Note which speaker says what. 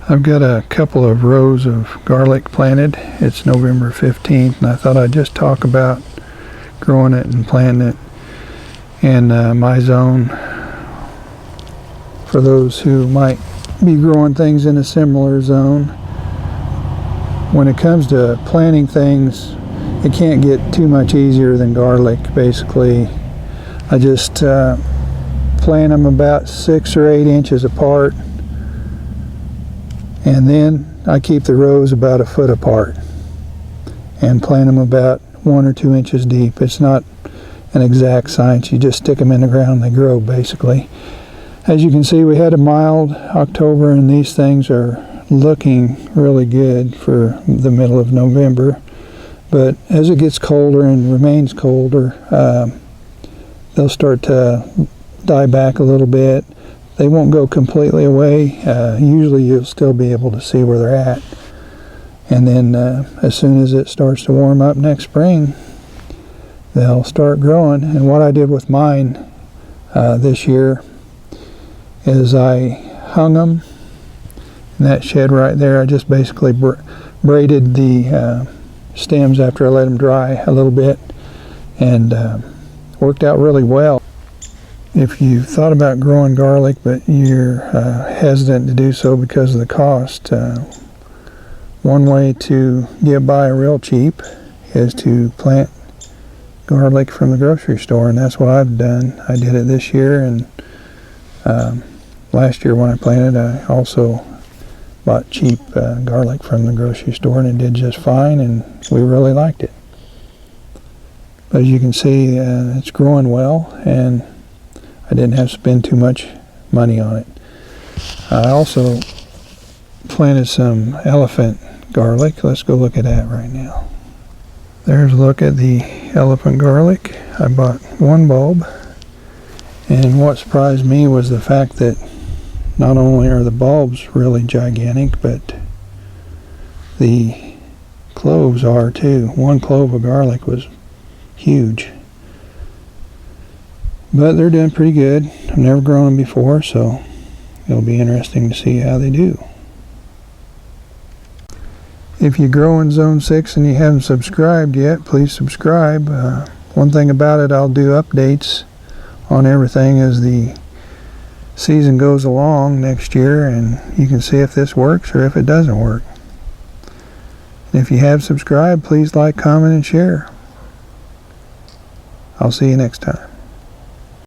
Speaker 1: I've got a couple of rows of garlic planted. It's November 15th, and I thought I'd just talk about growing it and planting it in my zone for those who might be growing things in a similar zone. When it comes to planting things, it can't get too much easier than garlic. Basically, I just plant them about 6 or 8 inches apart, and then I keep the rows about a foot apart and plant them about 1 or 2 inches deep. It's not an exact science. You just stick them in the ground and they grow, basically. As you can see, we had a mild October, and these things are looking really good for the middle of November. But as it gets colder and remains colder, they'll start to die back a little bit. They won't go completely away. Usually you'll still be able to see where they're at. And then as soon as it starts to warm up next spring, they'll start growing. And what I did with mine this year is I hung them in that shed right there. I just basically braided the stems after I let them dry a little bit, and worked out really well. If you've thought about growing garlic but you're hesitant to do so because of the cost, one way to get by real cheap is to plant garlic from the grocery store, and that's what I've done. I did it this year, and last year when I planted, I also bought cheap garlic from the grocery store, and it did just fine, and we really liked it. As you can see, it's growing well, and I didn't have to spend too much money on it. I also planted some elephant garlic. Let's go look at that right now. There's a look at the elephant garlic. I bought 1 bulb, and what surprised me was the fact that not only are the bulbs really gigantic, but the cloves are too. 1 clove of garlic was huge. But they're doing pretty good. I've never grown them before, so it'll be interesting to see how they do. If you grow in Zone 6 and you haven't subscribed yet, please subscribe. One thing about it, I'll do updates on everything as the season goes along next year, and you can see if this works or if it doesn't work. And if you have subscribed, please like, comment, and share. I'll see you next time.